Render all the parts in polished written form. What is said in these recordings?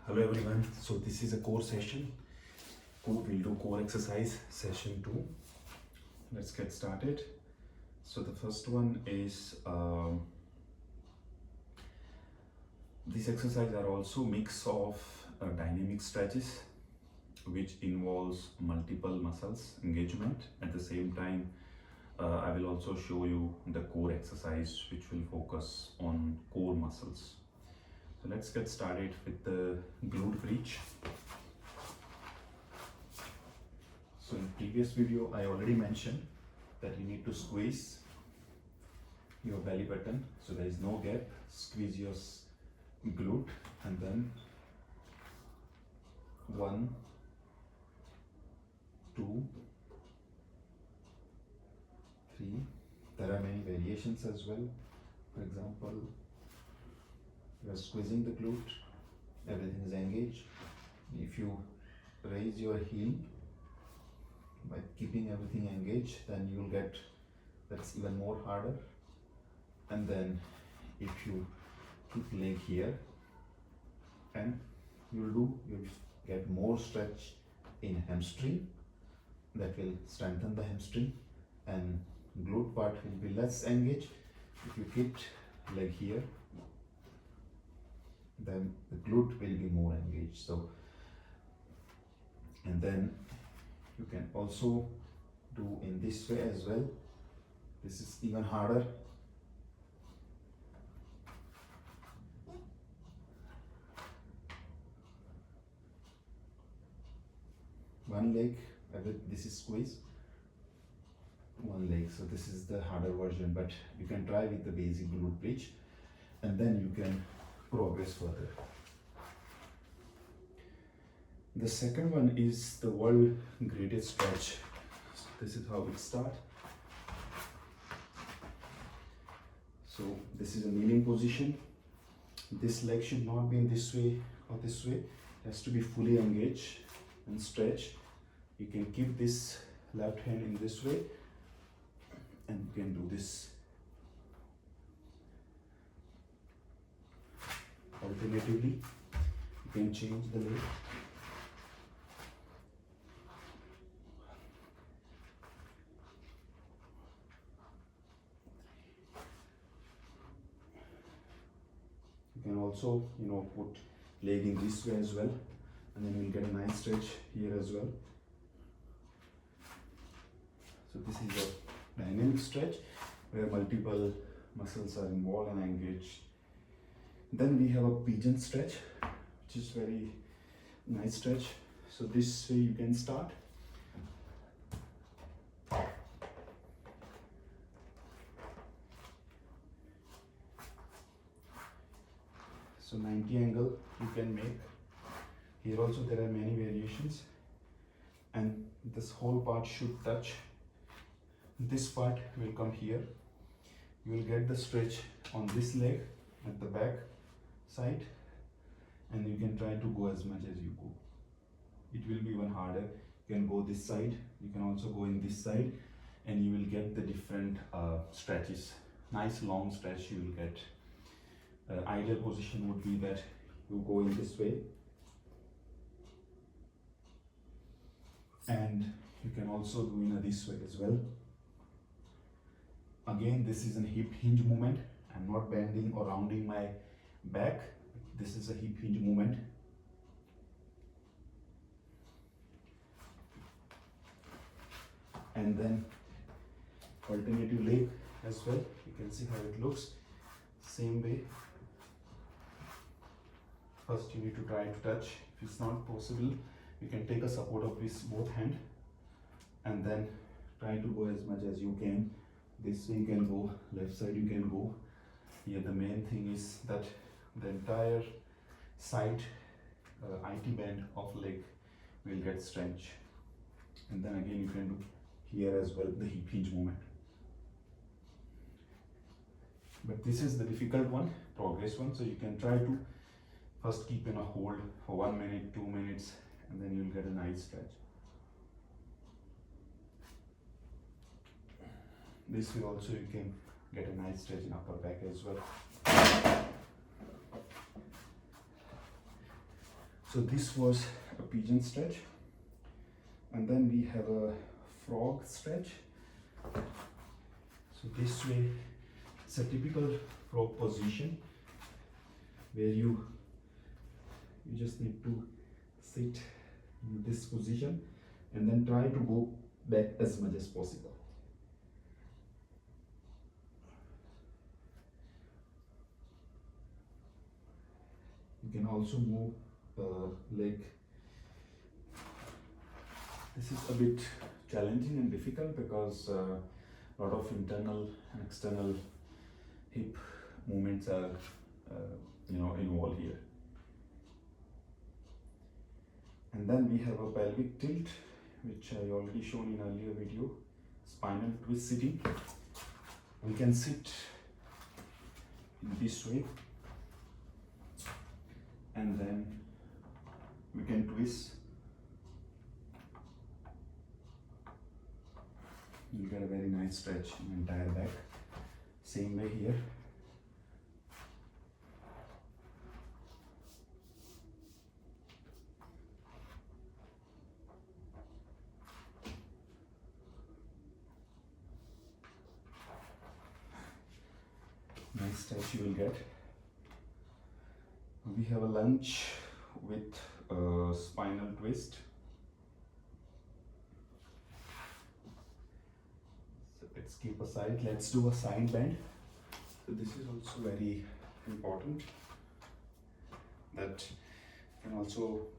Hello everyone. So this is a core session. We'll do core exercise session 2. Let's get started. So the first one is these exercises are also mix of dynamic stretches which involves multiple muscles engagement. At the same time, I will also show you the core exercise which will focus on core muscles. So let's get started with the glute bridge. So in previous video, I already mentioned that you need to squeeze your belly button so there is no gap. Squeeze your glute and then 1, 2, 3. There are many variations as well. For example, you are squeezing the glute, everything is engaged. If you raise your heel by keeping everything engaged, then you will get that's even more harder. And then if you keep leg here, and you'll get more stretch in hamstring, that will strengthen the hamstring, and glute part will be less engaged. If you keep leg here, then the glute will be more engaged. So, and then you can also do in this way as well. This is even harder. One leg, this is squeeze. One leg, so this is the harder version, but you can try with the basic glute bridge and then you can progress further. The second one is the world greatest stretch. So this is how it starts. So this is a kneeling position. This leg should not be in this way or this way. It has to be fully engaged and stretch. You can keep this left hand in this way and you can do this. Alternatively, you can change the leg. You can also, put leg in this way as well, and then you'll get a nice stretch here as well. So this is a dynamic stretch where multiple muscles are involved and engaged. Then we have a pigeon stretch, which is very nice stretch. So this way you can start. So 90 angle you can make. Here also there are many variations, and this whole part should touch. This part will come here. You will get the stretch on this leg at the back side, and you can try to go as much as you go. It will be even harder. You can go this side, you can also go in this side, and you will get the different stretches. Nice long stretch you will get. Ideal position would be that you go in this way, and you can also do in this way as well. Again, this is a hip hinge movement. I'm not bending or rounding my back. This is a hip hinge movement. And then alternative leg as well. You can see how it looks. Same way. First you need to try to touch. If it's not possible, you can take a support of this both hand and then try to go as much as you can. This way you can go, left side you can go. Here the main thing is that the entire side IT band of leg will get stretched. And then again you can do here as well the hip hinge movement. But this is the difficult one, progress one, so you can try to first keep in a hold for 1 minute, 2 minutes, and then you'll get a nice stretch. This way also you can get a nice stretch in upper back as well. So this was a pigeon stretch, and then we have a frog stretch. So this way, it's a typical frog position where you just need to sit in this position and then try to go back as much as possible. You can also move leg. This is a bit challenging and difficult because a lot of internal and external hip movements are involved here. And then we have a pelvic tilt, which I already shown in earlier video, spinal twist sitting. We can sit in this way, and then we can twist. You get a very nice stretch in the entire back. Same way here. Nice stretch you will get. We have a lunge with a spinal twist. So let's keep aside. Let's do a side bend. So this is also very important. That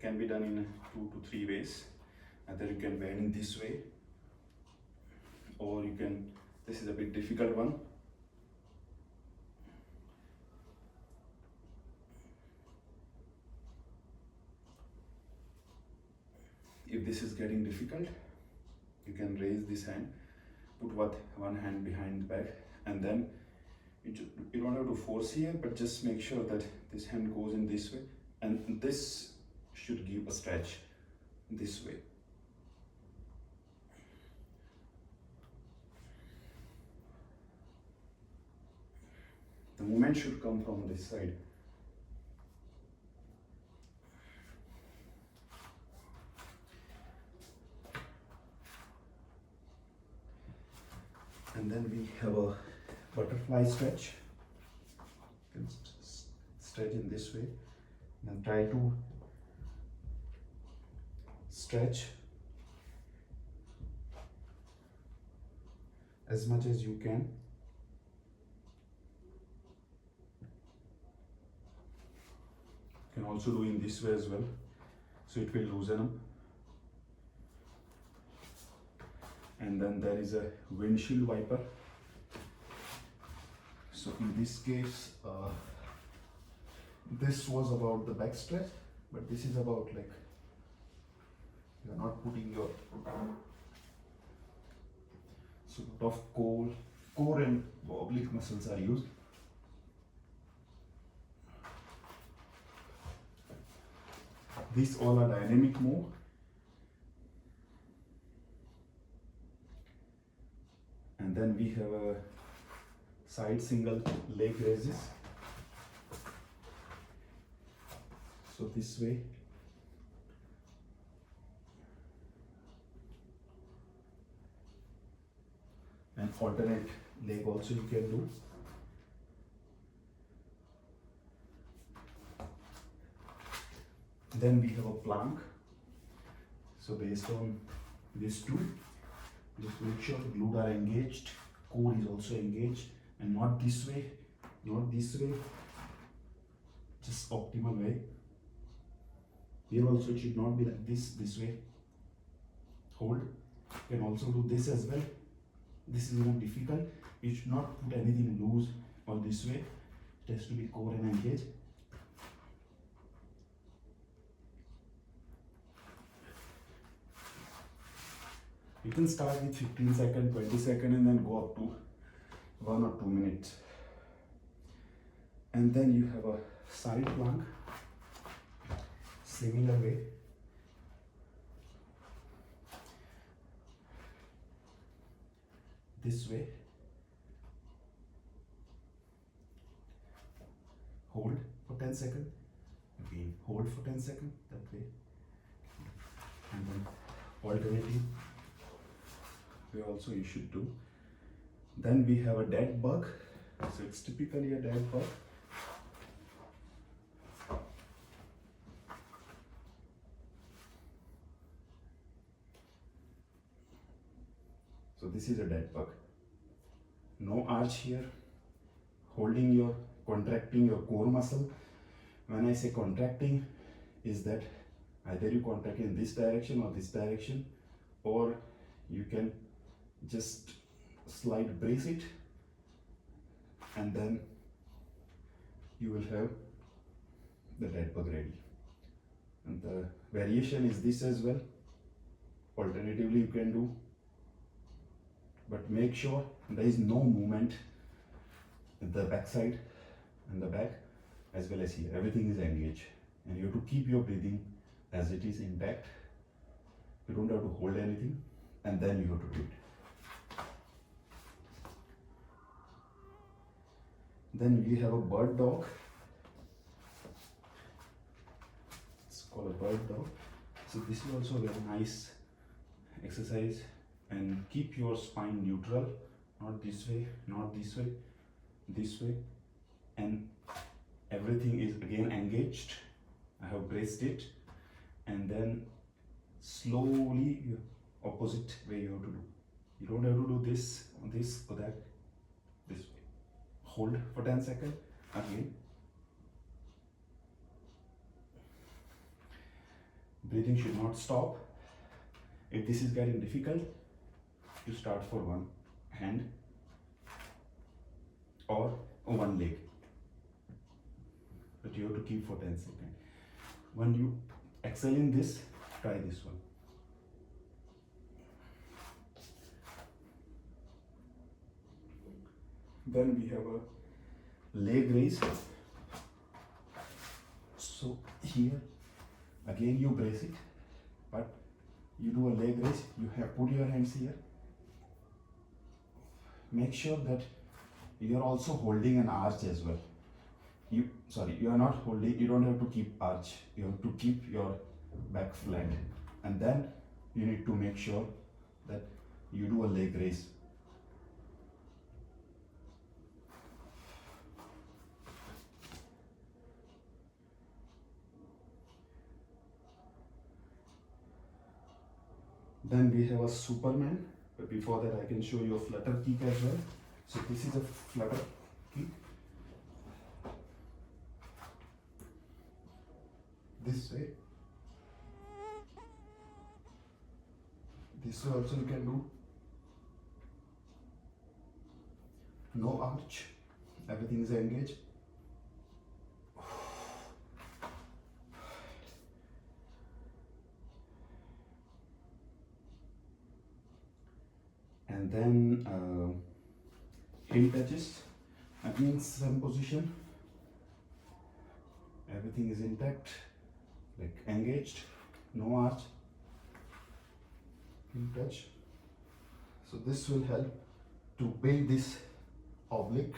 can be done in 2 to 3 ways. Either you can bend in this way, or you can. This is a bit difficult one. If this is getting difficult, you can raise this hand, put one hand behind the back, and then you don't have to force here, but just make sure that this hand goes in this way, and this should give a stretch this way. The movement should come from this side. And then we have a butterfly stretch. You can stretch in this way, and try to stretch as much as you can. You can also do in this way as well, so it will loosen up. And then there is a windshield wiper. So in this case, this was about the back stretch, but this is about like you're not putting your sort of core and oblique muscles are used. These all are dynamic move. And then we have a side single leg raises. So this way. And alternate leg also you can do. Then we have a plank. So based on these two, just make sure glutes are engaged, core is also engaged, and not this way, just optimal way. Here also it should not be like this way. Hold. You can also do this as well. This is even difficult. You should not put anything loose or this way. It has to be core and engaged. You can start with 15 seconds, 20 seconds, and then go up to 1 or 2 minutes. And then you have a side plank, similar way. This way. Hold for 10 seconds, Again, hold for 10 seconds that way. And then alternative way also you should do. Then we have a dead bug. So it's typically a dead bug. So this is a dead bug. No arch here. Holding your, contracting your core muscle. When I say contracting, is that either you contract in this direction or this direction, or you can just slide brace it, and then you will have the dead bug ready. And the variation is this as well. Alternatively, you can do, but make sure there is no movement in the back side and the back as well as here. Everything is engaged, and you have to keep your breathing as it is intact. You don't have to hold anything, and then you have to do it. Then we have a bird dog. It's called a bird dog. So this is also a very nice exercise, and keep your spine neutral, not this way, not this way, this way, and everything is again engaged. I have braced it, and then slowly opposite way you have to do. You don't have to do this or this or that, this way. Hold for 10 seconds again. Breathing should not stop. If this is getting difficult, you start for one hand or one leg, but you have to keep for 10 seconds. When you excel in this, try this one. Then we have a leg raise. So here again you brace it, but you do a leg raise. You have put your hands here. Make sure that you are also holding an arch as well. You are not holding, you don't have to keep arch, you have to keep your back flat, and then you need to make sure that you do a leg raise. Then we have a Superman, but before that I can show you a flutter kick as well. So this is a flutter kick. This way. This way also you can do. No arch, everything is engaged. And then heel touches, again same position. Everything is intact, like engaged, no arch, heel touch. So this will help to build this oblique.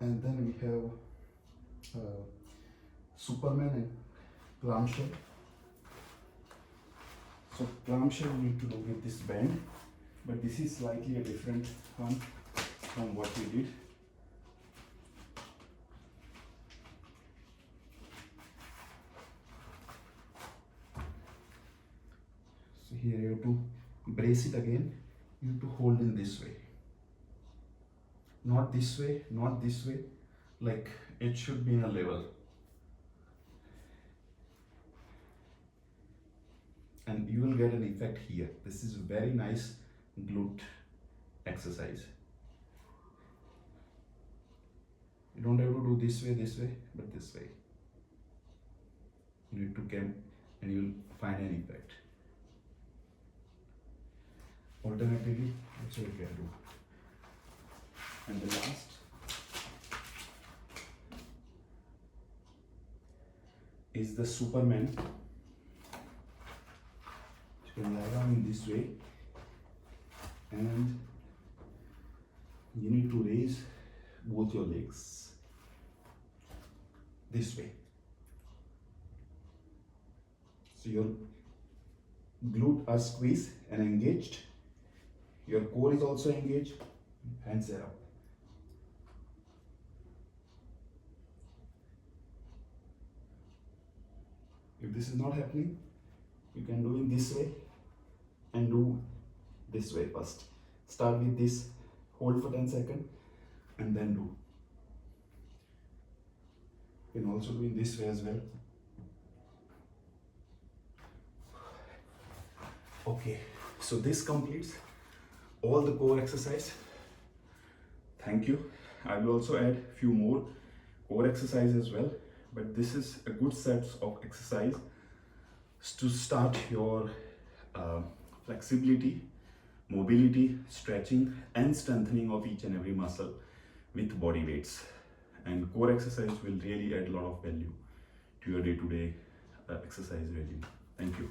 And then we have Superman and clamshell. So clamshell you need to do with this bend, but this is slightly a different one from what we did. So here you have to brace it again. You have to hold in this way, not this way, not this way. Like it should be in a level. And you will get an effect here. This is very nice glute exercise. You don't have to do this way, but this way. You need to come and you'll find an effect. Alternatively, that's what you can do. And the last is the Superman. You can lie down in this way, and you need to raise both your legs this way. So your glute are squeezed and engaged. Your core is also engaged. Hands are up. If this is not happening, you can do in this way and do this way first. Start with this, hold for 10 seconds and then do. You can also do in this way as well. Okay, so this completes all the core exercise. Thank you. I will also add few more core exercise as well, but this is a good set of exercise to start your flexibility, mobility, stretching and strengthening of each and every muscle with body weights. And core exercise will really add a lot of value to your day-to-day exercise regime. Thank you.